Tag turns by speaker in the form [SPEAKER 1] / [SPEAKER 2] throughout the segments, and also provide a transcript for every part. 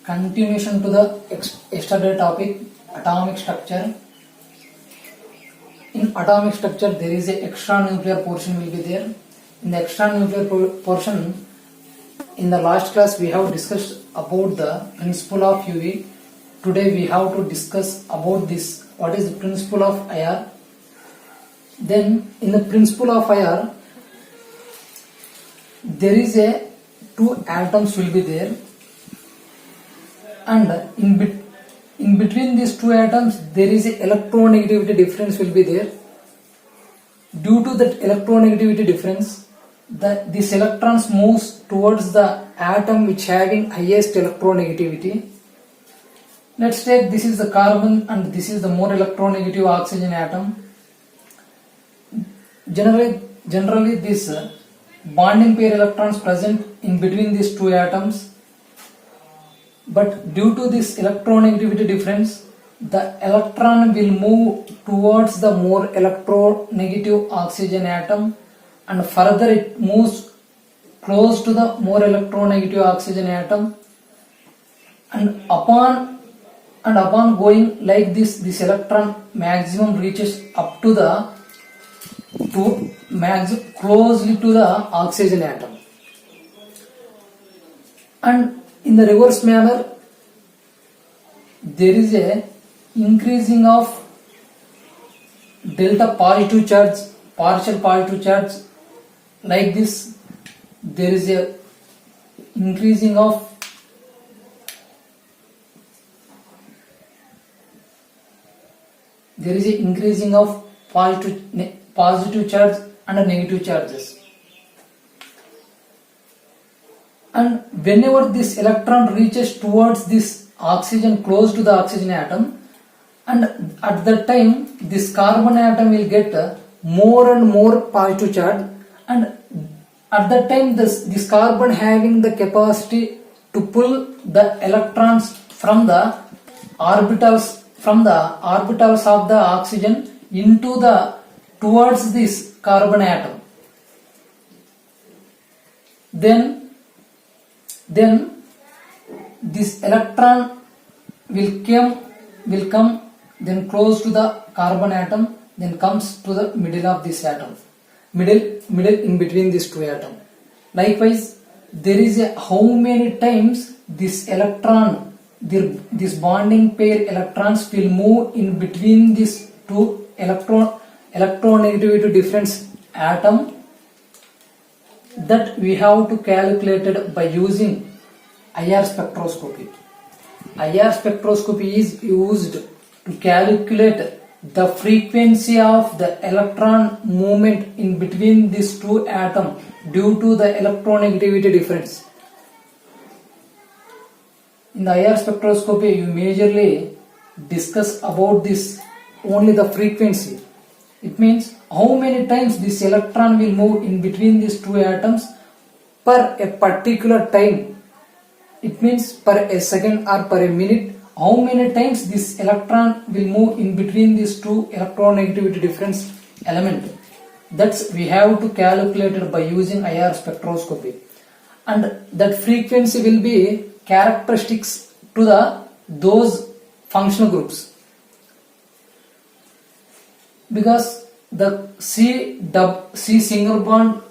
[SPEAKER 1] Continuation to the yesterday topic, atomic structure. In atomic structure, there is a extranuclear portion will be there. In the extranuclear portion, in the last class we have discussed about the principle of UV. Today we have to discuss about this. What is the principle of IR? Then in the principle of IR, there is a two atoms will be there, and in between these two atoms there is a electronegativity difference will be there. Due to that electronegativity difference, this electrons moves towards the atom which having highest electronegativity. Let's take this is the carbon and this is the more electronegative oxygen atom. Generally this bonding pair electrons present in between these two atoms, but due to this electronegativity difference, the electron will move towards the more electronegative oxygen atom, and further it moves close to the more electronegative oxygen atom, and upon going like this electron maximum reaches up to closely to the oxygen atom. And in the reverse manner, there is a increasing of delta positive charge, partial positive charge. Like this, there is a increasing of positive charge and negative charges. And whenever this electron reaches towards this oxygen close to the oxygen atom, and at that time this carbon atom will get more and more positive charge, and at that time this carbon having the capacity to pull the electrons from the orbitals of the oxygen into the towards this carbon atom. Then this electron will come then close to the carbon atom, then comes to the middle of this atom, middle in between these two atoms. Likewise, there is a how many times this electron, this bonding pair electrons will move in between these two electronegativity difference atom, that we have to calculate it by using IR spectroscopy. IR spectroscopy is used to calculate the frequency of the electron movement in between these two atoms due to the electronegativity difference. In the IR spectroscopy, you majorly discuss about this only the frequency. It means how many times this electron will move in between these two atoms per a particular time. It means per a second or per a minute, how many times this electron will move in between these two electronegativity difference element. That's we have to calculate it by using IR spectroscopy, and that frequency will be characteristics to those functional groups. Because the C single bond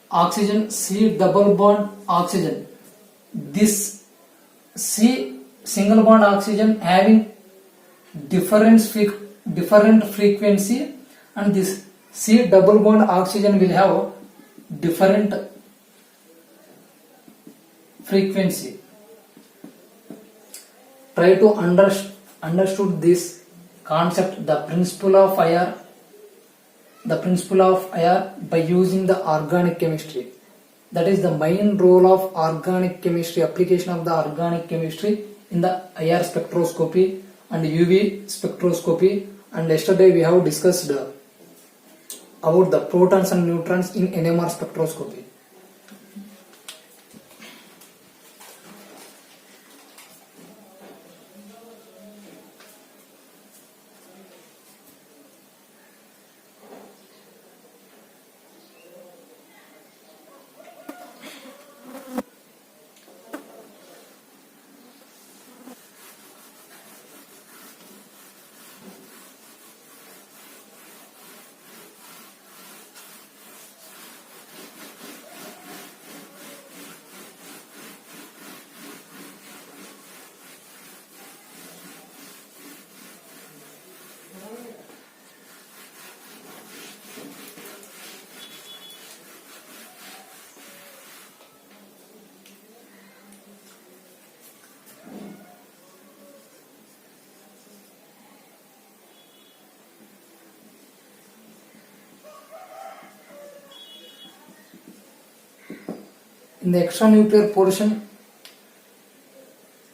[SPEAKER 1] oxygen, C double bond oxygen, this C single bond oxygen having different frequency, and this C double bond oxygen will have different frequency. Try to understood this concept, the principle of IR by using the organic chemistry. That is the main role of organic chemistry, application of the organic chemistry in the IR spectroscopy and UV spectroscopy. And yesterday we have discussed about the protons and neutrons in NMR spectroscopy. in the extranuclear portion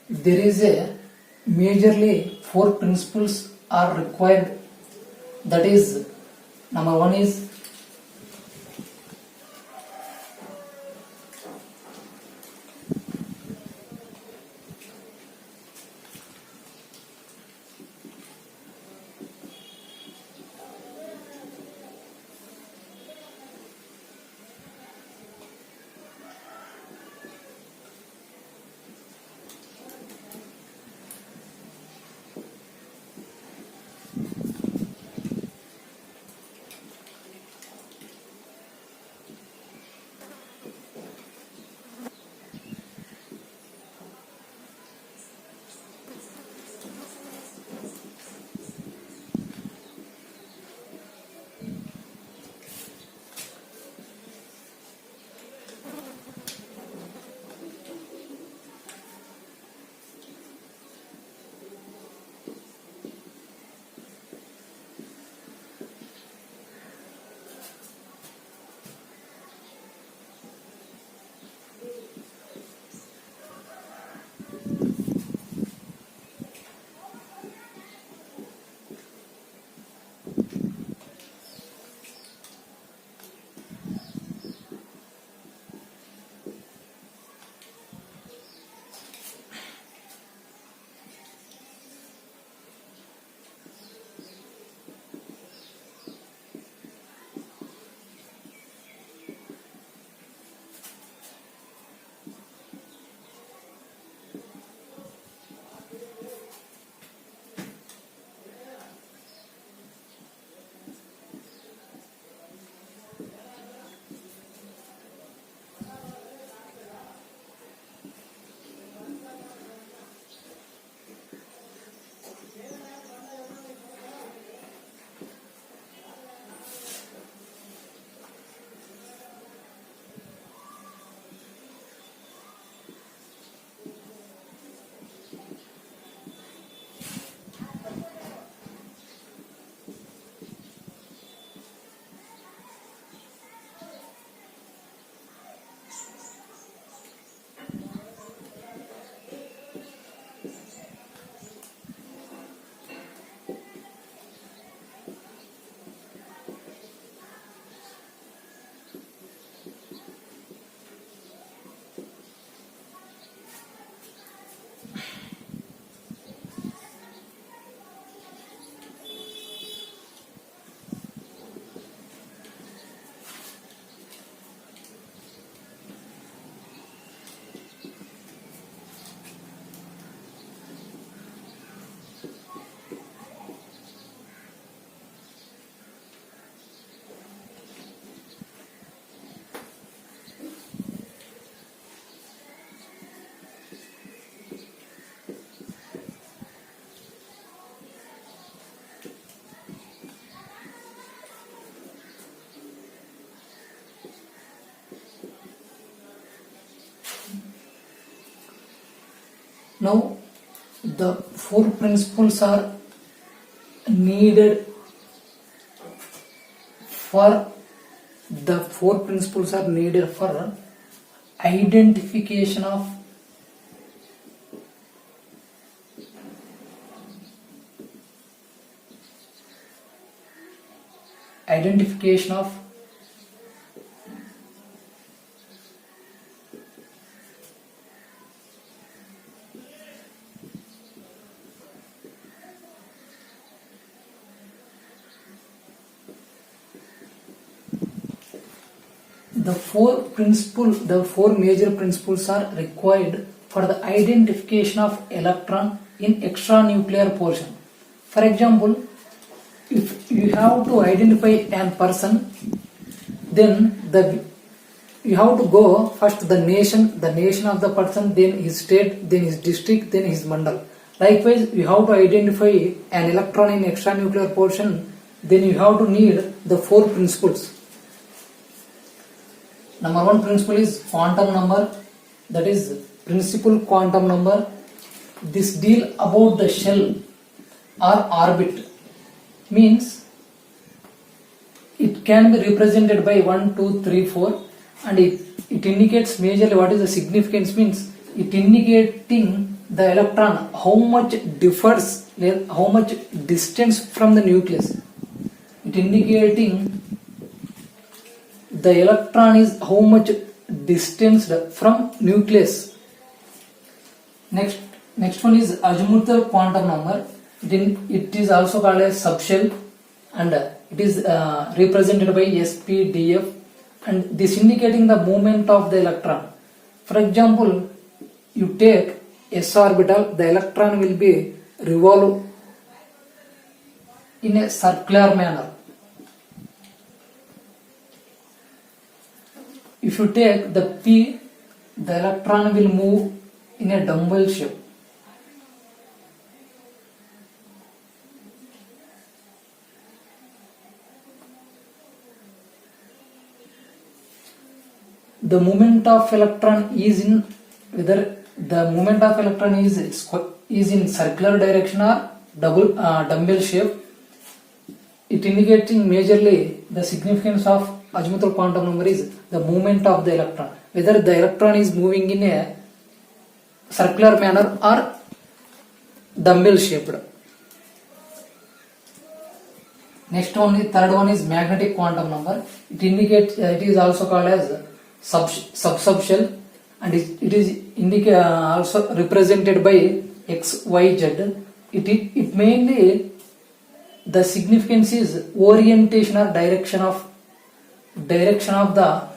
[SPEAKER 1] there is a majorly 4 principles are required. That is, number 1 is now the 4 principles are needed for identification of the four major principles are required for the identification of electron in extranuclear portion. For example, if you have to identify an person, then you have to go first the nation of the person, then his state, then his district, then his mandal. Likewise, you have to identify an electron in extranuclear portion, then you have to need the 4 principles. Number 1 principle is quantum number, that is principal quantum number. This deal about the shell or orbit, means it can be represented by 1, 2, 3, 4, and it indicates majorly what is the significance means it indicating the electron how much differs, how much distance from the nucleus. It indicating the electron is how much distanced from nucleus. Next one is azimuthal quantum number. It is also called as subshell, and it is represented by SPDF, and this indicating the movement of the electron. For example, you take s orbital, the electron will be revolve in a circular manner. If you take the p, the electron will move in a dumbbell shape. The movement of electron is in whether the movement of electron is in circular direction or dumbbell shape. It indicating majorly the significance of azimuthal quantum number is the movement of the electron, whether the electron is moving in a circular manner or dumbbell shaped. Next one, the third one is magnetic quantum number. It indicates it is also called as subshell, and it is also represented by x, y, z. It mainly the significance is orientation or direction of the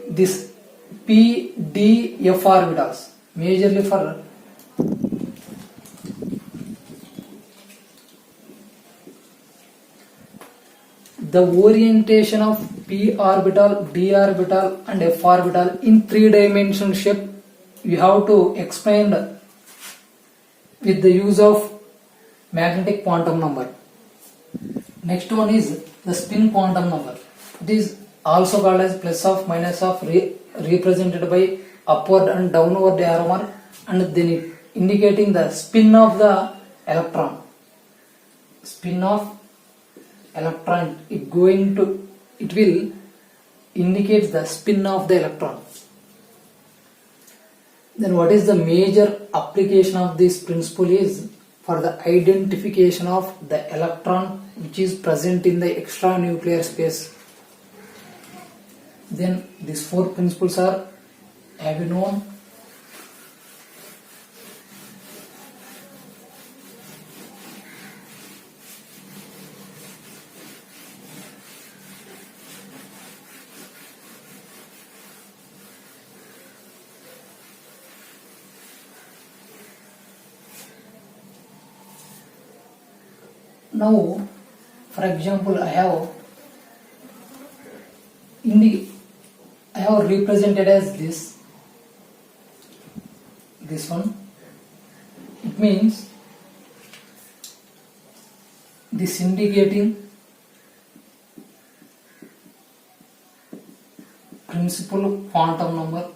[SPEAKER 1] this p, d, f orbitals, majorly for the orientation of p orbital, d orbital and f orbital in 3-dimensional shape. You have to explain with the use of magnetic quantum number. Next one is the spin quantum number. It is also called as plus of minus of represented by upward and downward arrow, and then it indicating the spin of the electron. Spin of electron, it will indicate the spin of the electron. Then what is the major application of this principle is for the identification of the electron which is present in the extranuclear space. Then these 4 principles are have you known. Now, for example, I have represented as this one. It means this indicating principal quantum number.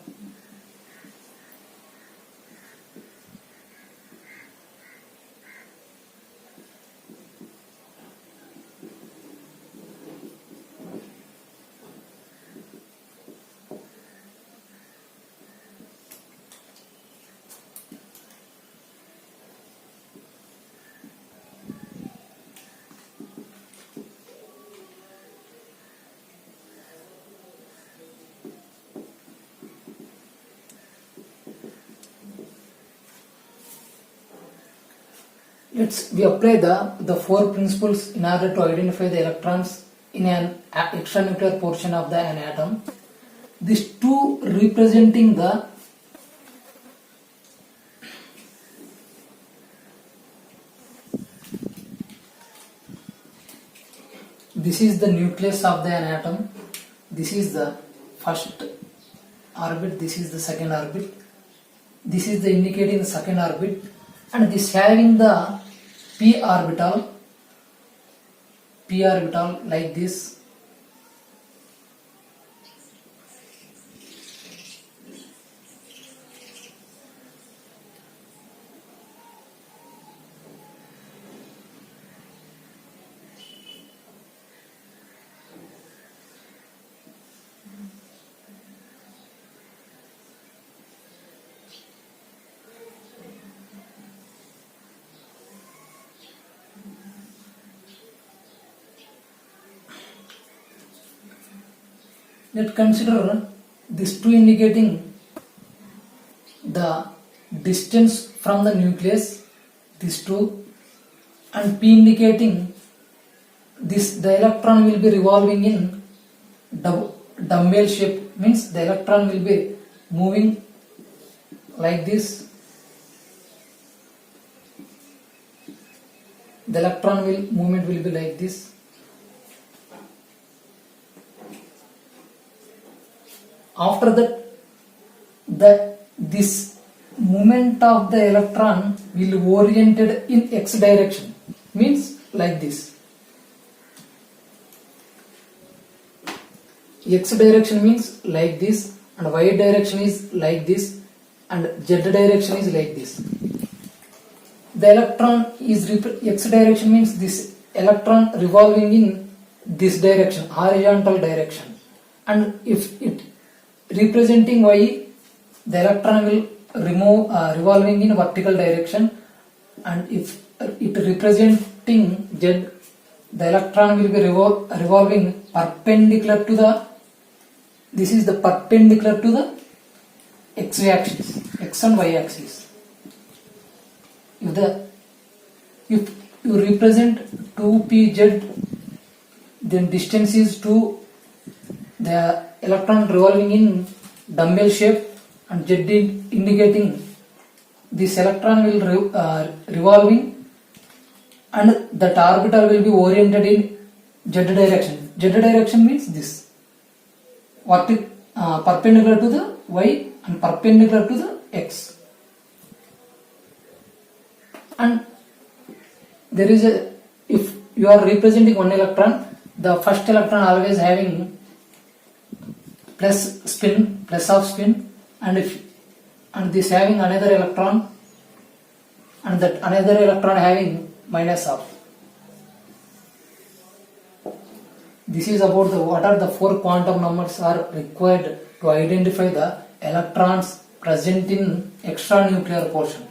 [SPEAKER 1] We apply the 4 principles in order to identify the electrons in an extranuclear portion of an atom. These 2 representing this is the nucleus of an atom. This is the first orbit. This is the second orbit. This is the indicating the second orbit, and this having the p orbital like this. Let's consider this 2 indicating the distance from the nucleus, this 2, and P indicating this, the electron will be revolving in dumbbell shape, means the electron will be moving like this. The electron movement will be like this. After that, this movement of the electron will be oriented in x direction, means like this. X direction means like this, and y direction is like this, and z direction is like this. The electron is x direction means this electron revolving in this direction, horizontal direction, and if it representing y, the electron will revolving in vertical direction, and if it representing z, the electron will be revolving perpendicular to the, this is the perpendicular to the x axis, x and y axis. If you represent 2pz, then distance is 2, the electron revolving in dumbbell shape, and z indicating this electron will revolving, and that orbital will be oriented in z direction. Z direction means this, perpendicular to the y and perpendicular to the x. And there is a, if you are representing one electron, the first electron always having plus of spin, and this having another electron, and that another electron having minus of. This is about what are the 4 quantum numbers are required to identify the electrons present in extranuclear portion.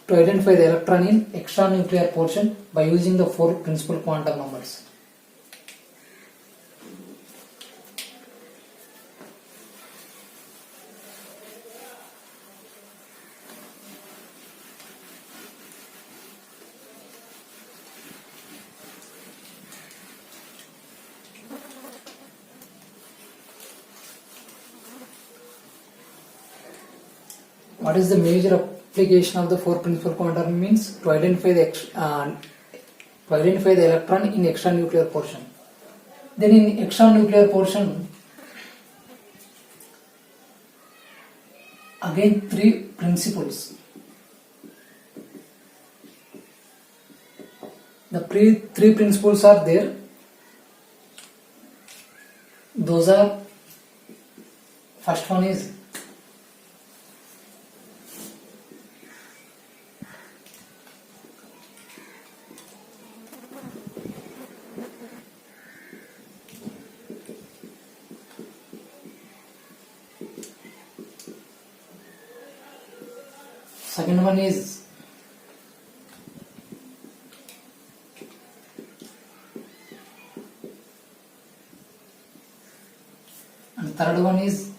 [SPEAKER 1] To identify the electron in extranuclear portion by using the 4 principal quantum numbers. What is the major application of the 4 principal quantum means? To identify the electron in extranuclear portion. Then in extranuclear portion, again 3 principles. The 3 principles are there. Those are, first one is second one is and third one is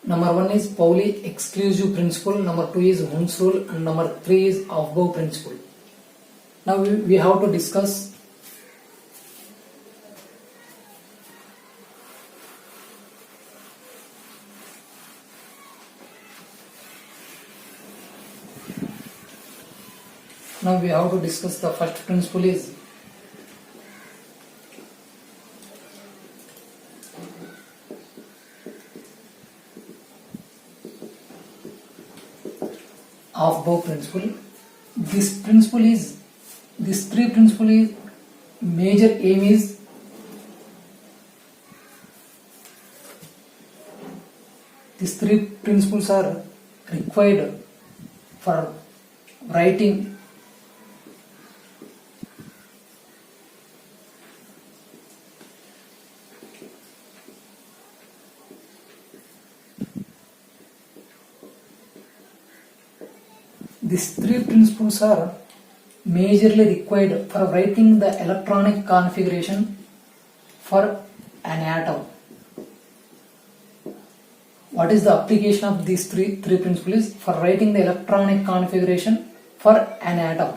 [SPEAKER 1] number 1 is Pauli exclusive principle, number 2 is Hund's rule, and number 3 is Aufbau principle. Now we have to discuss the first principle is Aufbau principle. This 3 principle is major aim is principles are required for writing these three principles are majorly required for writing the electronic configuration for an atom. What is the application of these three principles? For writing the electronic configuration for an atom.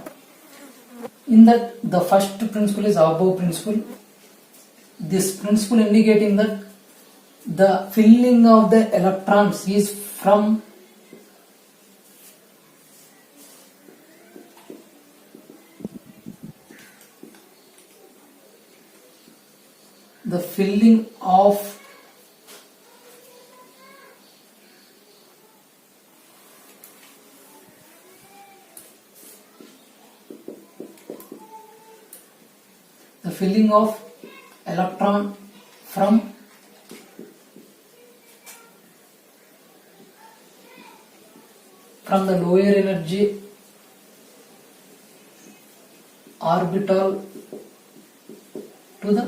[SPEAKER 1] In that, the first principle is above principle. This principle indicating that the filling of the electrons is from the filling of electron from the lower energy orbital to the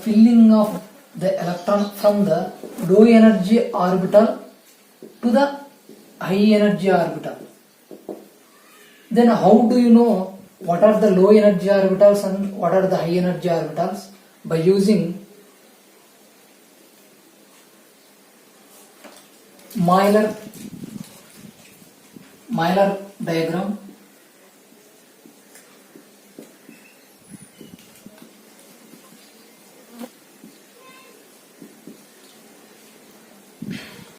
[SPEAKER 1] filling of the electron from the low energy orbital to the high energy orbital. Then how do you know what are the low energy orbitals and what are the high energy orbitals? By using Miller diagram.